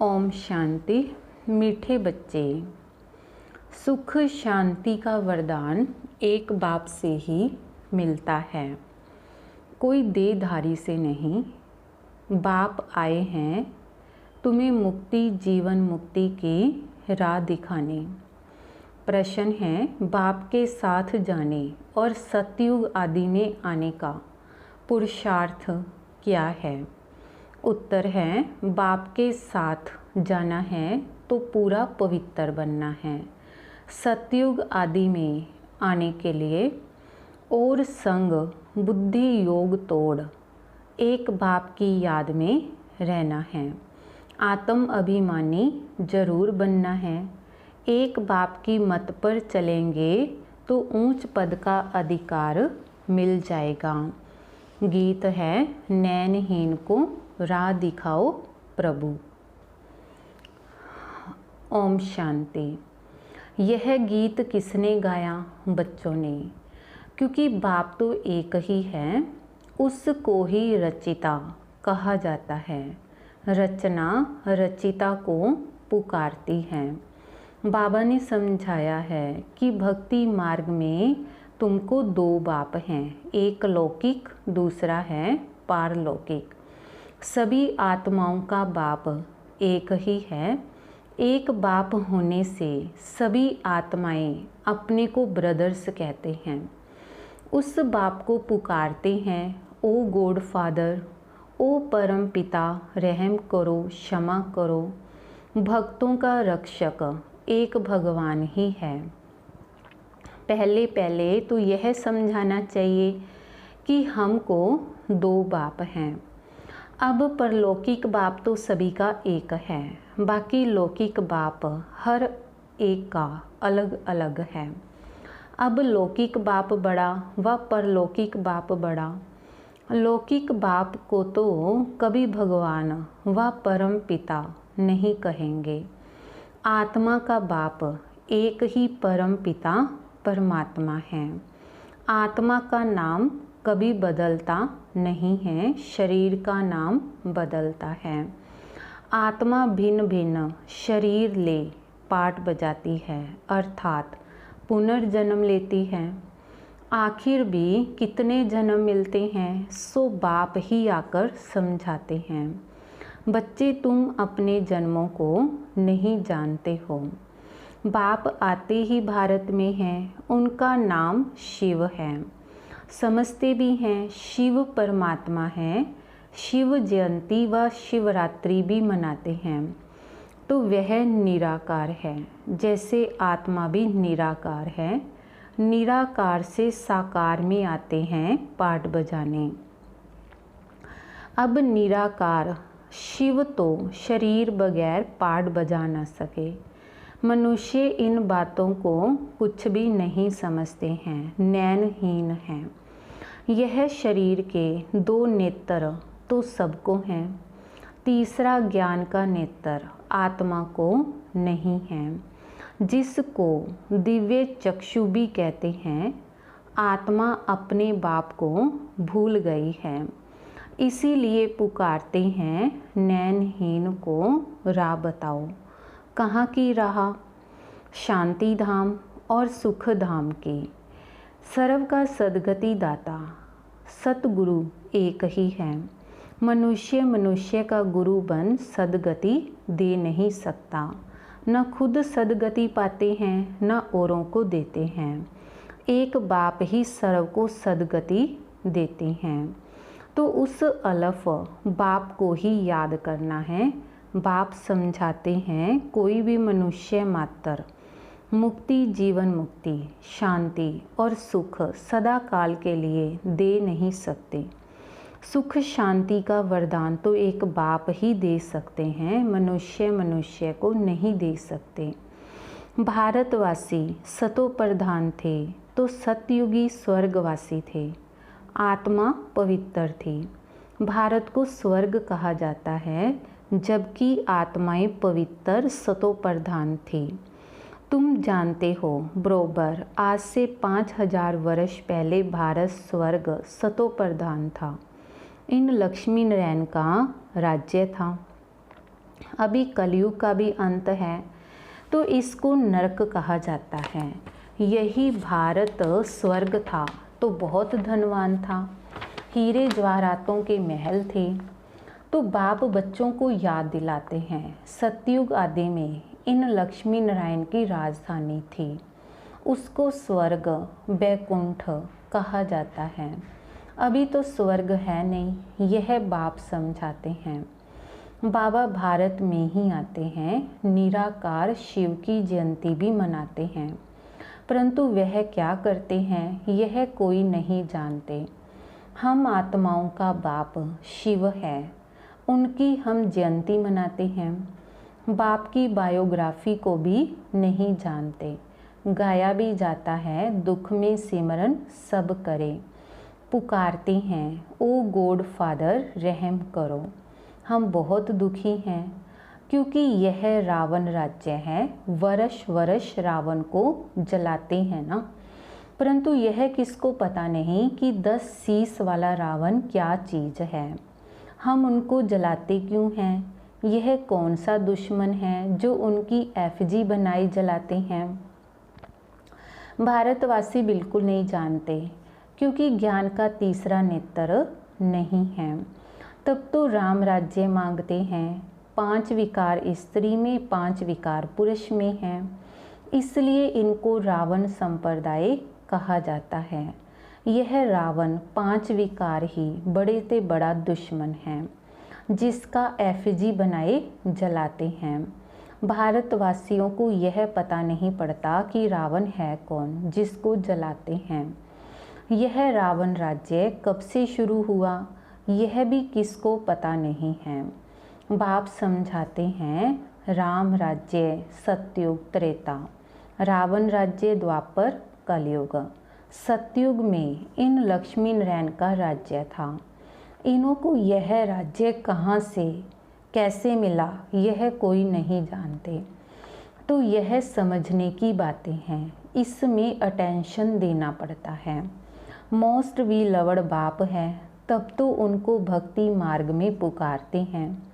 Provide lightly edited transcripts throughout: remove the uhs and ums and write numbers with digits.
ओम शांति। मीठे बच्चे, सुख शांति का वरदान एक बाप से ही मिलता है, कोई देहधारी से नहीं। बाप आए हैं तुम्हें मुक्ति जीवन मुक्ति की राह दिखाने। प्रश्न है, बाप के साथ जाने और सतयुग आदि में आने का पुरुषार्थ क्या है? उत्तर है, बाप के साथ जाना है तो पूरा पवित्र बनना है। सतयुग आदि में आने के लिए और संग बुद्धि योग तोड़ एक बाप की याद में रहना है। आत्म अभिमानी जरूर बनना है। एक बाप की मत पर चलेंगे तो ऊंच पद का अधिकार मिल जाएगा। गीत है, नैनहीन को राह दिखाओ प्रभु। ओम शांति। यह गीत किसने गाया? बच्चों ने। क्योंकि बाप तो एक ही है, उसको ही रचिता कहा जाता है। रचना रचिता को पुकारती है। बाबा ने समझाया है कि भक्ति मार्ग में तुमको दो बाप हैं, एक लौकिक दूसरा है पारलौकिक। सभी आत्माओं का बाप एक ही है। एक बाप होने से सभी आत्माएं अपने को ब्रदर्स कहते हैं। उस बाप को पुकारते हैं, ओ गॉड फादर, ओ परम पिता, रहम करो, क्षमा करो। भक्तों का रक्षक एक भगवान ही है। पहले तो यह समझाना चाहिए कि हमको दो बाप हैं। अब परलौकिक बाप तो सभी का एक है, बाकी लौकिक बाप हर एक का अलग अलग है। अब लौकिक बाप बड़ा व परलौकिक बाप बड़ा। लौकिक बाप को तो कभी भगवान व परम पिता नहीं कहेंगे। आत्मा का बाप एक ही परम पिता परमात्मा है। आत्मा का नाम कभी बदलता नहीं है, शरीर का नाम बदलता है। आत्मा भिन्न भिन्न शरीर ले पाठ बजाती है, अर्थात पुनर्जन्म लेती है। आखिर भी कितने जन्म मिलते हैं, सो बाप ही आकर समझाते हैं। बच्चे, तुम अपने जन्मों को नहीं जानते हो। बाप आते ही भारत में हैं, उनका नाम शिव है। समझते भी हैं शिव परमात्मा है। शिव जयंती व शिवरात्रि भी मनाते हैं। तो वह निराकार है, जैसे आत्मा भी निराकार है। निराकार से साकार में आते हैं पाठ बजाने। अब निराकार शिव तो शरीर बगैर पाठ बजा न सके। मनुष्य इन बातों को कुछ भी नहीं समझते हैं, नैनहीन हैं। यह शरीर के दो नेत्र तो सबको हैं, तीसरा ज्ञान का नेत्र आत्मा को नहीं है, जिसको दिव्य चक्षु भी कहते हैं। आत्मा अपने बाप को भूल गई है, इसीलिए पुकारते हैं, नैनहीन को राह बताओ। कहाँ की राह? शांति धाम और सुख धाम की। सर्व का सद्गति दाता सतगुरु एक ही है। मनुष्य का गुरु बन सद्गति दे नहीं सकता। न खुद सद्गति पाते हैं, न औरों को देते हैं। एक बाप ही सर्व को सद्गति देते हैं। तो उस अलफ बाप को ही याद करना है। बाप समझाते हैं, कोई भी मनुष्य मात्र मुक्ति जीवन मुक्ति शांति और सुख सदा काल के लिए दे नहीं सकते। सुख शांति का वरदान तो एक बाप ही दे सकते हैं, मनुष्य को नहीं दे सकते। भारतवासी सतो प्रधान थे तो सतयुगी स्वर्गवासी थे। आत्मा पवित्र थी। भारत को स्वर्ग कहा जाता है, जबकि आत्माएं पवित्र सतो प्रधान थी। तुम जानते हो बरोबर, आज से 5000 वर्ष पहले भारत स्वर्ग सतो प्रधान था। इन लक्ष्मी नारायण का राज्य था। अभी कलयुग का भी अंत है, तो इसको नरक कहा जाता है। यही भारत स्वर्ग था तो बहुत धनवान था, हीरे जवाहरातों के महल थे। तो बाप बच्चों को याद दिलाते हैं, सतयुग आदि में इन लक्ष्मी नारायण की राजधानी थी, उसको स्वर्ग बैकुंठ कहा जाता है। अभी तो स्वर्ग है नहीं, यह बाप समझाते हैं। बाबा भारत में ही आते हैं, निराकार शिव की जयंती भी मनाते हैं, परंतु वह क्या करते हैं यह कोई नहीं जानते। हम आत्माओं का बाप शिव है, उनकी हम जयंती मनाते हैं। बाप की बायोग्राफी को भी नहीं जानते। गाया भी जाता है, दुख में सिमरन सब करे, पुकारते हैं ओ गॉड फादर रहम करो। हम बहुत दुखी हैं क्योंकि यह रावण राज्य है, वर्ष वर्ष रावण को जलाते हैं ना, परंतु यह किसको पता नहीं कि 10 शीश वाला रावण क्या चीज़ है। हम उनको जलाते क्यों हैं? यह कौन सा दुश्मन है जो उनकी एफजी बनाई जलाते हैं? भारतवासी बिल्कुल नहीं जानते, क्योंकि ज्ञान का तीसरा नेत्र नहीं है। तब तो राम राज्य मांगते हैं। 5 विकार स्त्री में, 5 विकार पुरुष में हैं, इसलिए इनको रावण संप्रदाय कहा जाता है। यह रावण 5 विकार ही बड़े से बड़ा दुश्मन है, जिसका एफजी बनाए जलाते हैं। भारतवासियों को यह पता नहीं पड़ता कि रावण है कौन जिसको जलाते हैं। यह रावण राज्य कब से शुरू हुआ यह भी किसको पता नहीं है। बाप समझाते हैं, राम राज्य सतयुग त्रेता, रावण राज्य द्वापर कलयुग। सतयुग में इन लक्ष्मी नारायण का राज्य था। इन्हों को यह राज्य कहाँ से कैसे मिला यह कोई नहीं जानते। तो यह समझने की बातें हैं, इसमें अटेंशन देना पड़ता है। मोस्ट वी लवड बाप है, तब तो उनको भक्ति मार्ग में पुकारते हैं।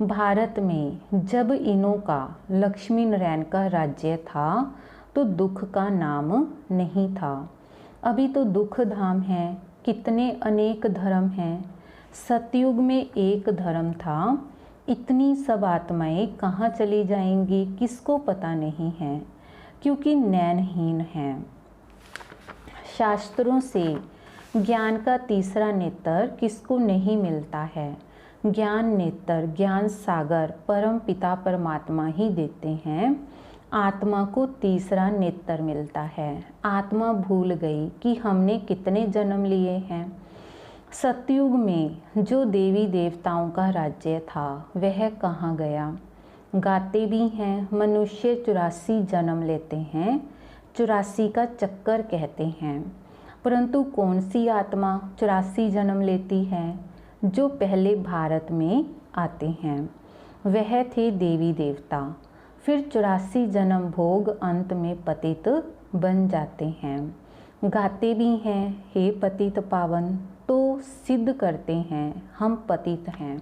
भारत में जब इन्हों का लक्ष्मी नारायण का राज्य था तो दुख का नाम नहीं था। अभी तो दुख धाम है, कितने अनेक धर्म हैं। सतयुग में एक धर्म था, इतनी सब आत्माएं कहाँ चली जाएंगी किसको पता नहीं है, क्योंकि नैनहीन हैं। शास्त्रों से ज्ञान का तीसरा नेत्र किसको नहीं मिलता है। ज्ञान नेत्र, ज्ञान सागर परम पिता परमात्मा ही देते हैं। आत्मा को तीसरा नेत्र मिलता है। आत्मा भूल गई कि हमने कितने जन्म लिए हैं। सतयुग में जो देवी देवताओं का राज्य था वह कहाँ गया। गाते भी हैं, मनुष्य 84 जन्म लेते हैं, 84 का चक्कर कहते हैं, परंतु कौन सी आत्मा 84 जन्म लेती है। जो पहले भारत में आते हैं वह थे देवी देवता, फिर 84 जन्म भोग अंत में पतित बन जाते हैं। गाते भी हैं, हे पतित पावन, तो सिद्ध करते हैं हम पतित हैं,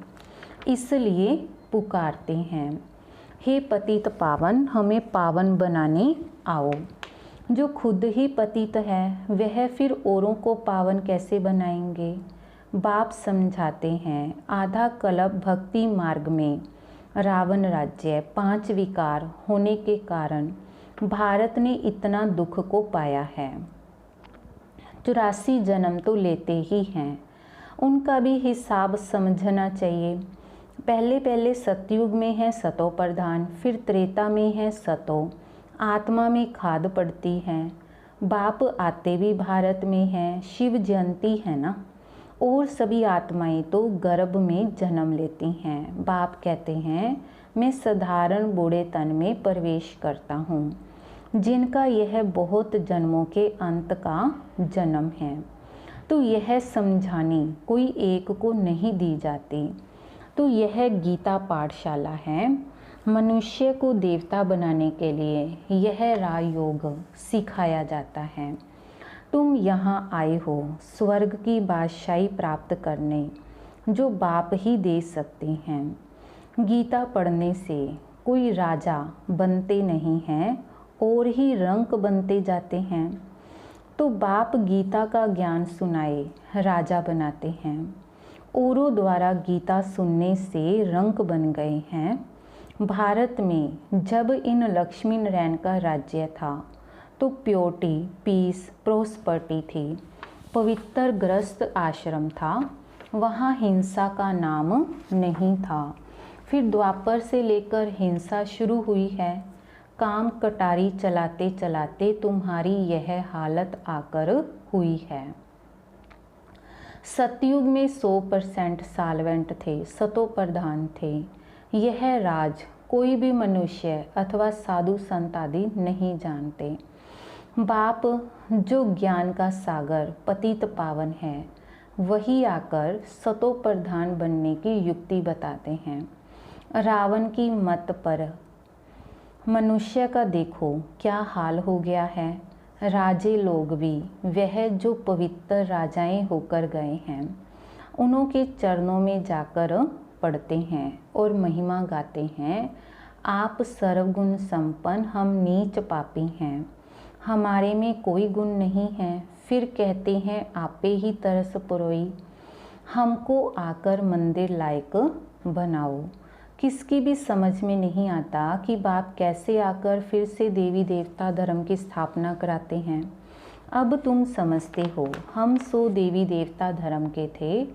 इसलिए पुकारते हैं, हे पतित पावन हमें पावन बनाने आओ। जो खुद ही पतित है वह फिर औरों को पावन कैसे बनाएंगे। बाप समझाते हैं, आधा कल्प भक्ति मार्ग में रावण राज्य 5 विकार होने के कारण भारत ने इतना दुख को पाया है। 84 जन्म तो लेते ही हैं, उनका भी हिसाब समझना चाहिए। पहले सतयुग में है सतो प्रधान, फिर त्रेता में है सतो, आत्मा में खाद पड़ती है। बाप आते भी भारत में हैं, शिव जयंती है ना, और सभी आत्माएं तो गर्भ में जन्म लेती हैं। बाप कहते हैं, मैं साधारण बूढ़े तन में प्रवेश करता हूँ, जिनका यह बहुत जन्मों के अंत का जन्म है। तो यह समझानी कोई एक को नहीं दी जाती। तो यह गीता पाठशाला है। मनुष्य को देवता बनाने के लिए यह राजयोग सिखाया जाता है। तुम यहाँ आए हो स्वर्ग की बादशाही प्राप्त करने, जो बाप ही दे सकते हैं। गीता पढ़ने से कोई राजा बनते नहीं हैं और ही रंक बनते जाते हैं। तो बाप गीता का ज्ञान सुनाए राजा बनाते हैं। औरों द्वारा गीता सुनने से रंक बन गए हैं। भारत में जब इन लक्ष्मी नारायण का राज्य था तो प्योरिटी, पीस, प्रोस्पर्टी थी। पवित्र ग्रस्त आश्रम था, वहाँ हिंसा का नाम नहीं था। फिर द्वापर से लेकर हिंसा शुरू हुई है। काम कटारी चलाते चलाते तुम्हारी यह हालत आकर हुई है। सतयुग में 100% साल्वेंट थे, सतो प्रधान थे। यह राज कोई भी मनुष्य अथवा साधु संत आदि नहीं जानते। बाप जो ज्ञान का सागर पतित पावन है, वही आकर सतो प्रधान बनने की युक्ति बताते हैं। रावण की मत पर मनुष्य का देखो क्या हाल हो गया है। राजे लोग भी वह जो पवित्र राजाएं होकर गए हैं, उन्हों के चरणों में जाकर पढ़ते हैं और महिमा गाते हैं। आप सर्वगुण संपन्न, हम नीच पापी हैं, हमारे में कोई गुण नहीं है। फिर कहते हैं आपे ही तरस पुरोई, हमको आकर मंदिर लायक बनाओ। किसकी भी समझ में नहीं आता कि बाप कैसे आकर फिर से देवी देवता धर्म की स्थापना कराते हैं। अब तुम समझते हो, हम 100 देवी देवता धर्म के थे,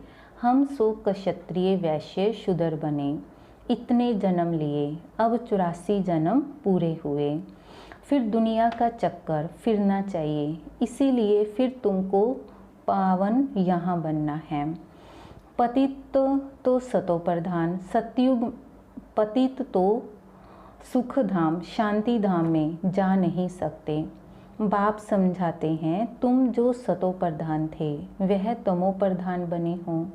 हम 100 क्षत्रिय वैश्य शूद्र बने, इतने जन्म लिए, अब 84 जन्म पूरे हुए। फिर दुनिया का चक्कर फिरना चाहिए, इसीलिए फिर तुमको पावन यहाँ बनना है। पतित तो सतो प्रधान, सतयुग पतित तो सुख धाम, शांति धाम में जा नहीं सकते। बाप समझाते हैं तुम जो सतो प्रधान थे वह तमो प्रधान बने हो।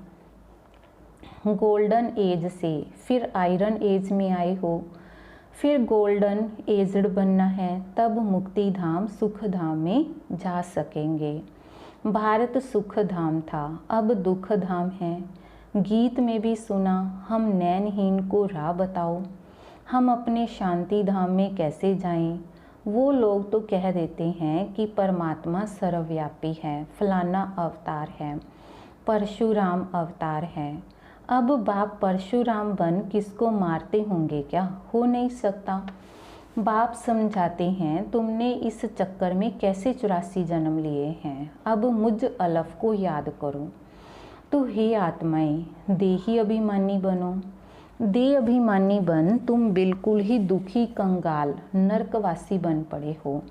गोल्डन एज से फिर आयरन एज में आए हो, फिर गोल्डन एजड बनना है, तब मुक्ति धाम सुख धाम में जा सकेंगे। भारत सुख धाम था, अब दुख धाम है। गीत में भी सुना, हम नैनहीन को राह बताओ, हम अपने शांति धाम में कैसे जाएं। वो लोग तो कह देते हैं कि परमात्मा सर्वव्यापी है, फलाना अवतार है, परशुराम अवतार है। अब बाप परशुराम बन किसको मारते होंगे क्या? हो नहीं सकता। बाप समझाते हैं तुमने इस चक्कर में कैसे 84 जन्म लिए हैं, अब मुझ अलफ को याद करो। तो हे आत्माएं, देही अभिमानी बनो। देह अभिमानी बन तुम बिल्कुल ही दुखी, कंगाल, नरकवासी बन पड़े हो।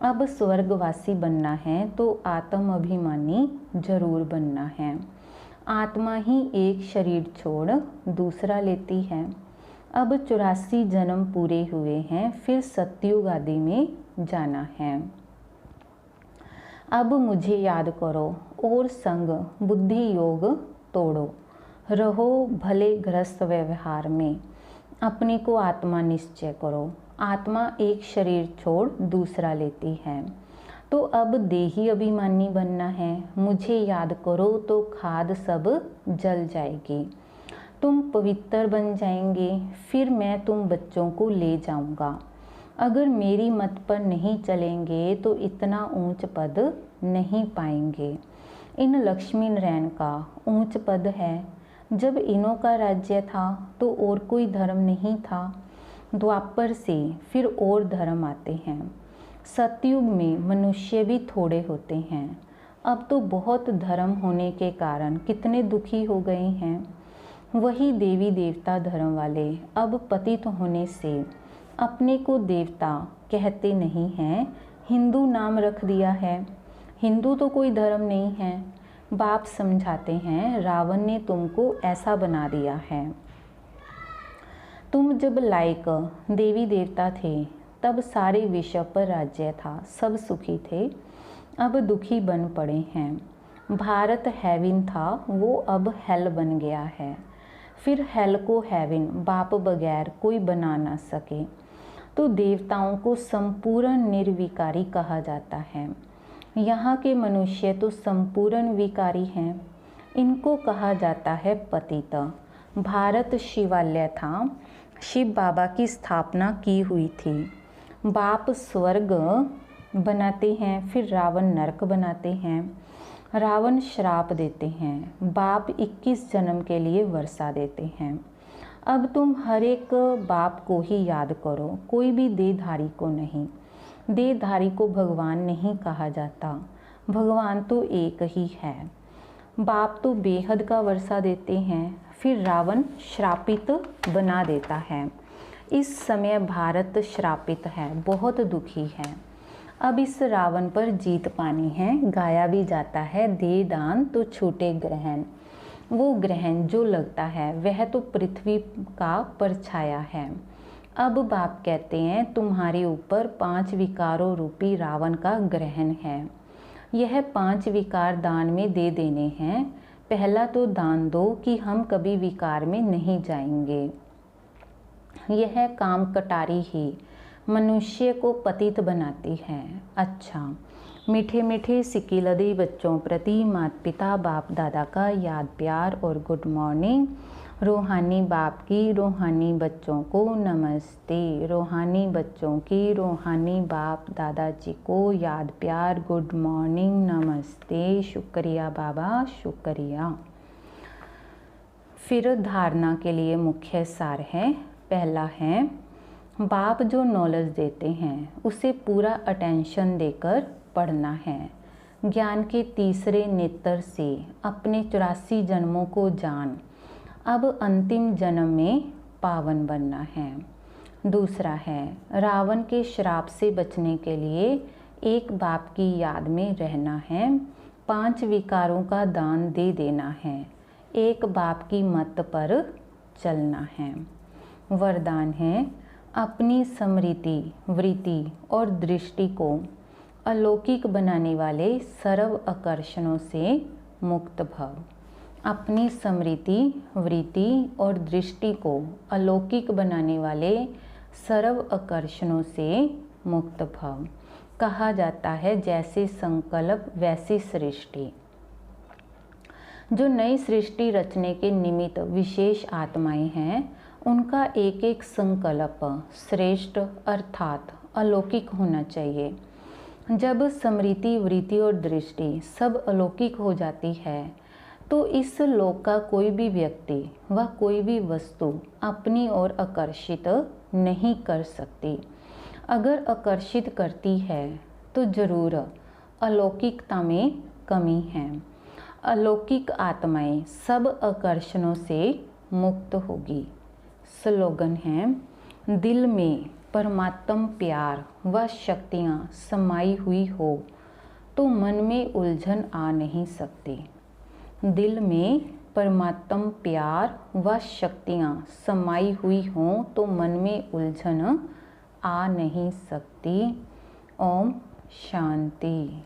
अब स्वर्गवासी बनना है तो आत्म अभिमानी जरूर बनना है। आत्मा ही एक शरीर छोड़ दूसरा लेती है। अब 84 जन्म पूरे हुए हैं, फिर सतयुग आदि में जाना है। अब मुझे याद करो और संग बुद्धि योग तोड़ो, रहो भले गृहस्थ व्यवहार में, अपने को आत्मा निश्चय करो। आत्मा एक शरीर छोड़ दूसरा लेती है। तो अब देही अभिमानी बनना है। मुझे याद करो तो खाद सब जल जाएगी, तुम पवित्र बन जाएंगे। फिर मैं तुम बच्चों को ले जाऊंगा। अगर मेरी मत पर नहीं चलेंगे तो इतना ऊंच पद नहीं पाएंगे। इन लक्ष्मी नारायण का ऊंच पद है। जब इन्हों का राज्य था तो और कोई धर्म नहीं था। द्वापर से फिर और धर्म आते हैं। सतयुग में मनुष्य भी थोड़े होते हैं। अब तो बहुत धर्म होने के कारण कितने दुखी हो गए हैं। वही देवी देवता धर्म वाले अब पतित होने से अपने को देवता कहते नहीं हैं, हिंदू नाम रख दिया है। हिंदू तो कोई धर्म नहीं है। बाप समझाते हैं रावण ने तुमको ऐसा बना दिया है। तुम जब लायक देवी देवता थे तब सारे विश्व पर राज्य था, सब सुखी थे। अब दुखी बन पड़े हैं। भारत हेवन था, वो अब हेल बन गया है। फिर हेल को हेवन बाप बगैर कोई बना ना सके। तो देवताओं को संपूर्ण निर्विकारी कहा जाता है। यहाँ के मनुष्य तो संपूर्ण विकारी हैं। इनको कहा जाता है पतित। भारत शिवालय था। शिव बाबा की स्थापना की हुई थी। बाप स्वर्ग बनाते हैं, फिर रावण नरक बनाते हैं। रावण श्राप देते हैं, बाप 21 जन्म के लिए वर्षा देते हैं। अब तुम हर एक बाप को ही याद करो, कोई भी देहधारी को नहीं। देहधारी को भगवान नहीं कहा जाता, भगवान तो एक ही है। बाप तो बेहद का वर्षा देते हैं, फिर रावण श्रापित बना देता है। इस समय भारत श्रापित है, बहुत दुखी है। अब इस रावण पर जीत पानी है। गाया भी जाता है, दे दान तो छूटे ग्रहण। वो ग्रहण जो लगता है वह तो पृथ्वी का परछाया है। अब बाप कहते हैं तुम्हारे ऊपर 5 विकारों रूपी रावण का ग्रहण है। यह 5 विकार दान में दे देने हैं। पहला तो दान दो कि हम कभी विकार में नहीं जाएंगे। यह काम कटारी ही मनुष्य को पतित बनाती है। अच्छा, मीठे मीठे सिकिलदी बच्चों प्रति माता पिता बाप दादा का याद प्यार और गुड मॉर्निंग। रूहानी बाप की रूहानी बच्चों को नमस्ते। रूहानी बच्चों की रूहानी बाप दादाजी को याद प्यार गुड मॉर्निंग नमस्ते। शुक्रिया बाबा, शुक्रिया। फिर धारणा के लिए मुख्य सार है। पहला है, बाप जो नॉलेज देते हैं उसे पूरा अटेंशन देकर पढ़ना है। ज्ञान के तीसरे नेत्र से अपने 84 जन्मों को जान, अब अंतिम जन्म में पावन बनना है। दूसरा है, रावण के श्राप से बचने के लिए एक बाप की याद में रहना है। 5 विकारों का दान दे देना है। एक बाप की मत पर चलना है। वरदान है, अपनी स्मृति वृत्ति और दृष्टि को अलौकिक बनाने वाले सर्व आकर्षणों से मुक्त भव। अपनी स्मृति वृत्ति और दृष्टि को अलौकिक बनाने वाले सर्व आकर्षणों से मुक्त भव। कहा जाता है जैसे संकल्प वैसी सृष्टि। जो नई सृष्टि रचने के निमित्त विशेष आत्माएं हैं, उनका एक एक संकल्प श्रेष्ठ अर्थात अलौकिक होना चाहिए। जब स्मृति वृत्ति और दृष्टि सब अलौकिक हो जाती है तो इस लोक का कोई भी व्यक्ति व कोई भी वस्तु अपनी ओर आकर्षित नहीं कर सकती। अगर आकर्षित करती है तो जरूर अलौकिकता में कमी है। अलौकिक आत्माएं सब आकर्षणों से मुक्त होगी। स्लोगन है, दिल में परमात्म प्यार व शक्तियाँ समाई हुई हो तो मन में उलझन आ नहीं सकती। दिल में परमात्म प्यार व शक्तियाँ समाई हुई हों तो मन में उलझन आ नहीं सकती। ओम शांति।